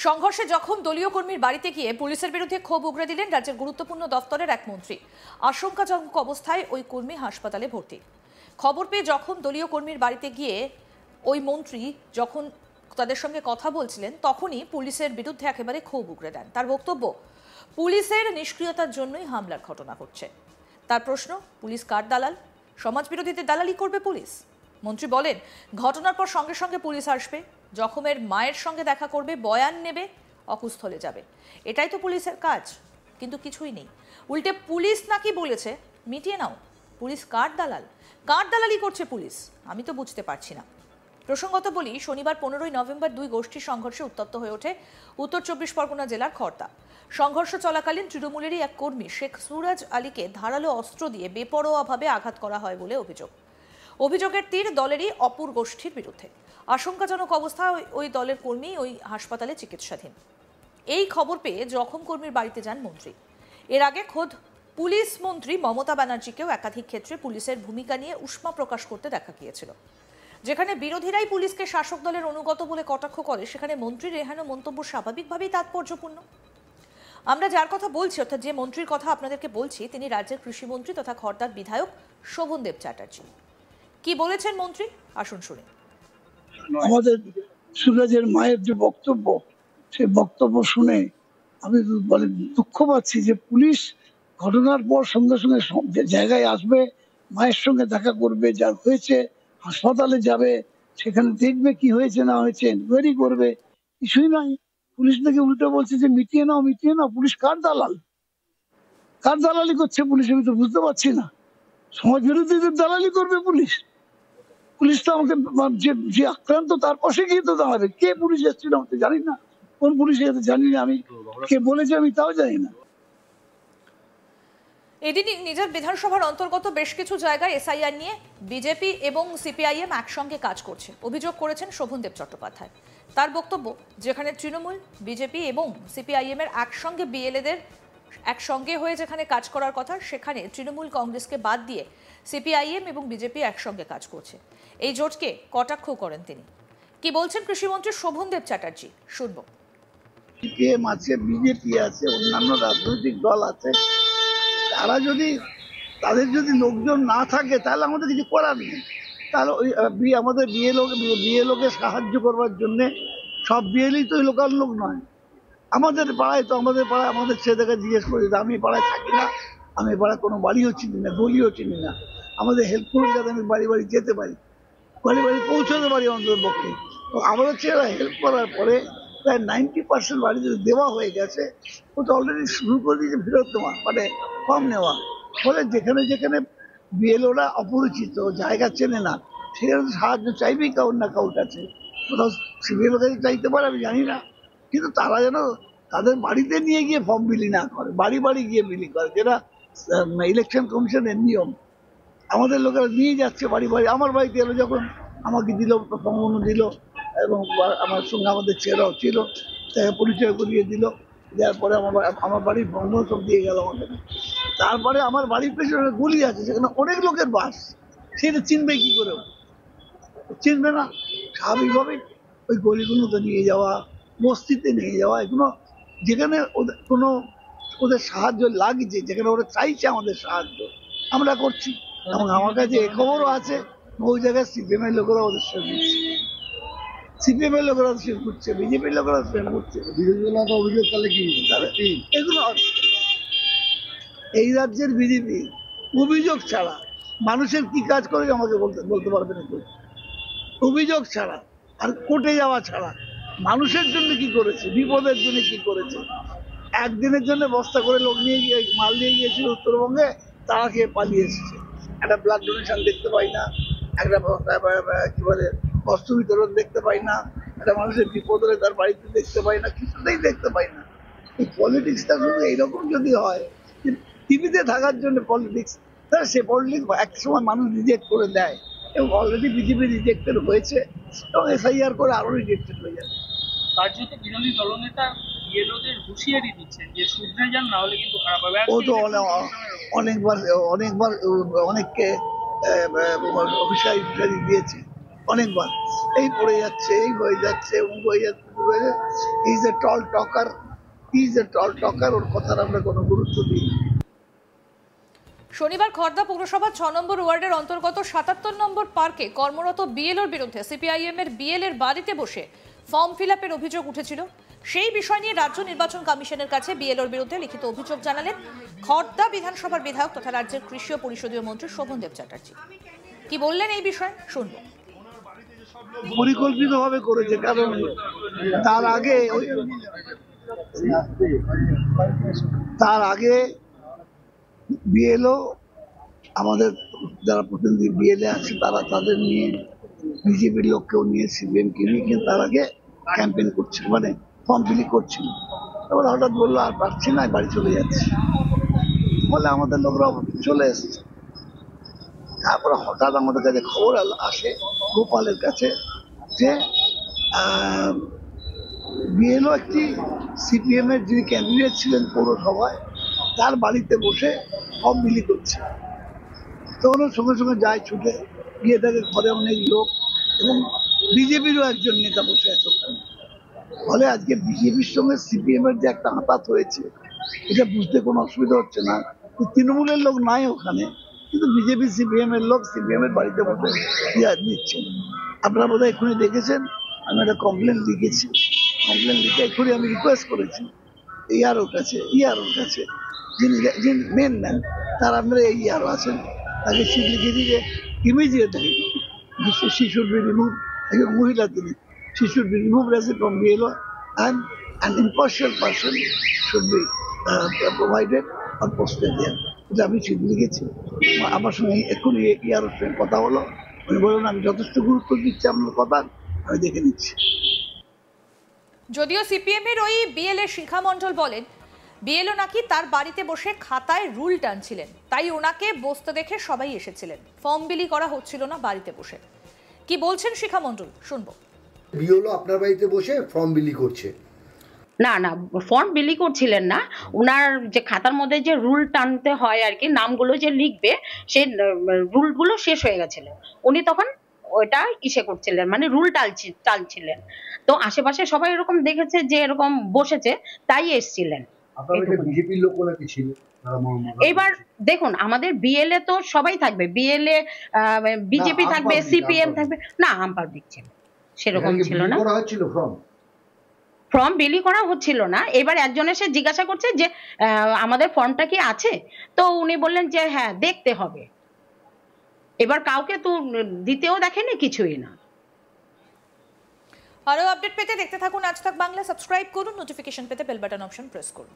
সংঘর্ষে জখম দলীয় কর্মীর বাড়িতে গিয়ে পুলিশের বিরুদ্ধে ক্ষোভ উগরে দিলেন রাজ্যের গুরুত্বপূর্ণ দফতরের এক মন্ত্রী। আশঙ্কাজনক অবস্থায় ওই কর্মী হাসপাতালে ভর্তি। খবর পেয়ে যখন দলীয় কর্মীর বাড়িতে গিয়ে ওই মন্ত্রী যখন তাদের সঙ্গে কথা বলছিলেন তখনই পুলিশের বিরুদ্ধে একেবারে ক্ষোভ উগরে দেন। তার বক্তব্য, পুলিশের নিষ্ক্রিয়তার জন্যই হামলার ঘটনা ঘটছে। তার প্রশ্ন, পুলিশ কার দালাল? সমাজ বিরোধীদের দালালি করবে পুলিশ? মন্ত্রী বলেন, ঘটনার পর সঙ্গে সঙ্গে পুলিশ আসবে, জখমের মায়ের সঙ্গে দেখা করবে, বয়ান নেবে, অকুস্থলে যাবে। এটাই তো পুলিশের কাজ। কিন্তু কিছুই নেই। উল্টে পুলিশ নাকি বলেছে মিটিয়ে নাও। পুলিশ কার দালাল? কার দালালি করছে পুলিশ? আমি তো বুঝতে পারছি না। প্রসঙ্গত বলি, শনিবার 15ই নভেম্বর দুই গোষ্ঠী সংঘর্ষে উত্তপ্ত হয়ে ওঠে উত্তর 24 পরগনা জেলার খড়দা। সংঘর্ষ চলাকালীন তৃণমূলেরই এক কর্মী শেখ সুরাজ আলীকে ধারালো অস্ত্র দিয়ে বেপরোয়াভাবে আঘাত করা হয় বলে অভিযোগ। অভিযোগের তীর দলেরই অপর গোষ্ঠীর বিরুদ্ধে। আশঙ্কাজনক অবস্থায় ওই দলের কর্মী ওই হাসপাতালে চিকিৎসাধীন। এই খবর পেয়ে জখম কর্মীর বাড়িতে যান মন্ত্রী। এর আগে খোদ পুলিশ মন্ত্রী মমতা ব্যানার্জিকেও একাধিক ক্ষেত্রে পুলিশের ভূমিকা নিয়ে উষ্মা প্রকাশ করতে দেখা গিয়েছিল। যেখানে বিরোধীরাই পুলিশকে শাসক দলের অনুগত বলে কটাক্ষ করে, সেখানে মন্ত্রীর এহেন মন্তব্য স্বাভাবিকভাবেই তাৎপর্যপূর্ণ। আমরা যার কথা বলছি, অর্থাৎ যে মন্ত্রীর কথা আপনাদেরকে বলছি, তিনি রাজ্যের কৃষিমন্ত্রী তথা খড়দার বিধায়ক শোভনদেব চ্যাটার্জি। কি বলেছেন মন্ত্রী, আসুন শুনে। আমাদের সুরাজের মায়ের যে বক্তব্য, সেই বক্তব্য শুনে আমি দুঃখ পাচ্ছি যে পুলিশ ঘটনার পর সঙ্গে সঙ্গে জায়গায় আসবে, মায়ের সঙ্গে দেখা করবে, যা হয়েছে হাসপাতালে যাবে, সেখানে দেখবে কি হয়েছে না হয়েছে, এনকোয়ারি করবে। কিছুই নাই। পুলিশ নাকি উল্টো বলছে যে মিটিয়ে নাও মিটিয়ে নাও। পুলিশ কার দালাল? কার দালালি করছে পুলিশ? আমি তো বুঝতে পারছি না। সমাজ বিরোধীদের দালালি করবে পুলিশ? পুলিশ তো আমাকে যে আক্রান্ত তার পাশে গিয়ে তো দাঁড়াবে। কে পুলিশ এসেছিল আমি তো জানি না, কোন পুলিশ এসে জানি না, আমি কে বলেছে আমি তাও জানি না। এদিনই নিজের বিধানসভার অন্তর্গত বেশ কিছু জায়গায় এসআইআর নিয়ে বিজেপি এবং সিপিআইএম একসঙ্গে কাজ করছে অভিযোগ করেছেন শোভনদেব চট্টোপাধ্যায়। তার বক্তব্য, যেখানে তৃণমূল, বিজেপি এবং সিপিআইএম এর একসঙ্গে বিএলএদের একসঙ্গে হয়ে যেখানে কাজ করার কথা, সেখানে তৃণমূল কংগ্রেসকে বাদ দিয়ে সিপিআইএম এবং বিজেপি একসঙ্গে কাজ করছে। এই জোটকে কটাক্ষ করেন তিনি। কি বলছেন কৃষিমন্ত্রী শোভনদেব চ্যাটার্জি, শুনবো। সিপিএম আছে, বিজেপি আছে, অন্যান্য রাজনৈতিক দল আছে। তারা যদি, তাদের যদি লোকজন না থাকে তাহলে আমাদের কিছু করার নেই। তাহলে ওই আমাদের বিএলওকে সাহায্য করবার জন্য সব বিএলই তো লোকাল লোক নয়। আমাদের পাড়ায় আমাদের ছেলেকে জিজ্ঞেস করি, আমি পাড়ায় থাকি না, আমি পাড়ায় কোনো বাড়িও চিনি না, গলিও চিনি না। আমাদের হেল্প করুন যাতে আমি বাড়ি বাড়ি যেতে পারি, বাড়ি বাড়ি পৌঁছাতে পারি অন্তত পক্ষে। তো আমাদের ছেলেরা হেল্প করার পরে প্রায় 90% বাড়ি যদি দেওয়া হয়ে গেছে, ও তো অলরেডি শুরু করে দিয়েছে ফেরত দেওয়া, মানে কম নেওয়া। ফলে যেখানে যেখানে বিএলওরা অপরিচিত, জায়গা চেনে না, সেখানে সাহায্য চাইবেই কাউর না কাউর কাছে। কোথাও সিবিএল কাছে চাইতে পারে আমি জানি না, কিন্তু তারা যেন তাদের বাড়িতে নিয়ে গিয়ে ফর্ম বিলি না করে, বাড়ি বাড়ি গিয়ে বিলি করে, যেটা ইলেকশন কমিশনের নিয়ম। আমাদের লোকেরা নিয়ে যাচ্ছে বাড়ি বাড়ি। আমার বাড়িতে এলো যখন আমাকে দিল, ফর্ম দিল, এবং আমার সঙ্গে আমাদের ছেলেরাও ছিল, তাকে পরিচয় করিয়ে দিল। দেওয়ার পরে আমার বাড়ির ফর্ম সব দিয়ে গেল আমাকে। তারপরে আমার বাড়ির পেছনে গলি আছে, সেখানে অনেক লোকের বাস, সেটা চিনবে কি করে? চিনবে না। স্বাভাবিকভাবে ওই গলিগুলোতে নিয়ে যাওয়া, বস্তিতে নিয়ে যাওয়া, এগুলো যেখানে ওদের সাহায্য লাগছে, যেখানে ওরা চাইছে আমাদের সাহায্য, আমরা করছি। এবং আমার কাছে এ খবরও আছে, ওই জায়গায় সিপিএম এর লোকেরা ওদের সঙ্গে দিচ্ছে, সিপিএম এর লোকেরা সেন্ড করছে, বিজেপির লোকেরা সেন্ড করছে। বিরোধীরা তো অভিযোগ, তাহলে কি এগুলো? এই রাজ্যের বিজেপি অভিযোগ ছাড়া মানুষের কি কাজ করে আমাকে বলতে পারবে না কেউ। অভিযোগ ছাড়া আর কোর্টে যাওয়া ছাড়া মানুষের জন্য কি করেছে, বিপদের জন্য কি করেছে। একদিনের জন্য বস্তা করে লোক নিয়ে গিয়ে মাল নিয়ে গিয়েছিল উত্তরবঙ্গে, তারা খেয়ে পালিয়ে এসেছে। একটা ব্লাড ডোনেশন দেখতে পাই না, একটা কি বলে বস্ত্র বিতরণ দেখতে পাই না, একটা মানুষের বিপদ হলে তার বাড়িতে দেখতে পাই না, কিছুতেই দেখতে পাই না। এই পলিটিক্সটা শুধু এইরকম যদি হয়, টিভিতে থাকার জন্য পলিটিক্স, তাহলে সে পলিটিক্স এক সময় মানুষ রিজেক্ট করে দেয়, এবং অলরেডি বিজেপি রিজেক্টেড হয়েছে, এবং এসআইআর করে আরো রিজেক্টেড হয়ে যাবে। কার্যত বিরোধী দলনেতা বিএলওদের হুঁশিয়ারি দিচ্ছেন যে শুধরে যান, না হলে কিন্তু খারাপ হবে। ও তো অনেকবার অনেককে হুঁশিয়ারি দিয়েছে, অনেকবার। এই পড়ে যাচ্ছে, এই হয়ে যাচ্ছে, অমুক হয়ে যাচ্ছে, ইজ এ টল টকার, ওর কথার আমরা কোনো গুরুত্ব দিই না। শনিবার খড়দা পৌরসভার 6 নম্বর ওয়ার্ডের অন্তর্গত 77 নম্বর পার্কে কর্মরত বিএলওর বিরুদ্ধে সিপিআইএম এর বিএলএর বাড়িতে বসে ফর্ম ফিল আপের অভিযোগ উঠেছিল। সেই বিষয় নিয়ে রাজ্য নির্বাচন কমিশনের কাছে বিএলওর বিরুদ্ধে লিখিত অভিযোগ জানালেন খড়দা বিধানসভার বিধায়ক তথা রাজ্যের কৃষি ও পরিষদীয় মন্ত্রী শোভনদেব চ্যাটার্জি। কি বললেন এই বিষয়ে শুনব। পরিকল্পিতভাবে করেছে, কারণ তার আগে বিএলও আমাদের যারা প্রতিনিধি বিএলএ আছে তারা তাদের নিয়ে বিজেপির লোককেও নিয়ে সিপিএমকে নিয়ে কিন্তু তার আগে ক্যাম্পেইন করছিল, মানে ফর্ম ফিল করছিল। তারপরে হঠাৎ বললো আর পারছি না, বাড়ি চলে যাচ্ছে, বলে আমাদের লোকরা চলে এসছে। তারপরে হঠাৎ আমাদের কাছে খবর আসে গোপালের কাছে যে বিএলও একটি সিপিএম এর যিনি ক্যান্ডিডেট ছিলেন পৌরসভায় তার বাড়িতে বসে ফর্ম বিলি করছে। তখন সঙ্গে সঙ্গে যায় ছুটে গিয়ে দেখে ঘরে অনেক লোক এবং বিজেপিরও একজন নেতা বসে আছে ওখানে। ফলে আজকে বিজেপির সঙ্গে সিপিএম এর যে একটা আঁতাত হয়েছে এটা বুঝতে কোনো অসুবিধা হচ্ছে না। তৃণমূলের লোক নাই ওখানে, কিন্তু বিজেপি সিপিএম এর লোক সিপিএম এর বাড়িতে বসে দিচ্ছেন। আপনারা বোধহয় এক্ষুনি দেখেছেন, আমি একটা কমপ্লেন লিখেছি, কমপ্লেন লিখে এক্ষুনি আমি রিকোয়েস্ট করেছি ইআরওর কাছে যিনি মেন ম্যান তার আপনারা ইআরও আছেন, তাকে চিঠি লিখে দিয়ে ইমিডিয়েটলি শিশুর বি রিমুভ, একজন মহিলা তিনি, শিশুর বি রিমুভ রেসে from BLO and an impartial person should be provided or posted there. এটা আমি চিঠি লিখেছি। আমার সঙ্গে এক্ষুনি ইআরওর সঙ্গে কথা হলো, উনি বললেন আমি যথেষ্ট গুরুত্ব দিচ্ছি আপনার কথা, আমি দেখে নিচ্ছি। যদিও সিপিএম এর ওই বিএলএ শিখা মণ্ডল বলেন বিএলও নাকি তার বাড়িতে বসে খাতায় রুল টানছিলেন, তাই ওনাকে বসতে দেখে সবাই এসেছিলেন, ফর্ম বিলি করা হচ্ছিল না বাড়িতে বসে। কি বলছেন শিখা মণ্ডল শুনবো। বিএলও আপনার বাড়িতে বসে ফর্ম বিলি করছে? না না, ফর্ম বিলি করছিলেন না, ওনার যে খাতার মধ্যে যে রুল টানতে হয় আর কি, নামগুলো যে লিখবে সেই রুলগুলো শেষ হয়ে গেছিল, উনি তখন ওইটা ইসে করছিলেন, মানে রুল টালছিলেন। তো আশেপাশে সবাই এরকম দেখেছে যে এরকম বসেছে, তাই এসছিলেন। বিজেপির লোক নাকি ছিল? এবার দেখুন, আমাদের বিএলএ তো সবাই থাকবে, বিএলএ বিজেপি থাকবে, সিপিএম থাকবে, না আম পাবলিক ছিল, সেরকম ছিল না। ফর্ম বিলি করা হচ্ছিল না। এবার একজন এসে জিজ্ঞাসা করছে যে আমাদের ফর্মটা কি আছে, তো উনি বললেন যে হ্যাঁ দেখতে হবে। এবার কাউকে তো দিতেও দেখেনি, কিছুই না। আরো আপডেট পেতে দেখতে থাকুন আজ তাক বাংলা, সাবস্ক্রাইব করুন, নোটিফিকেশন পেতে বেল বাটন অপশন প্রেস করুন।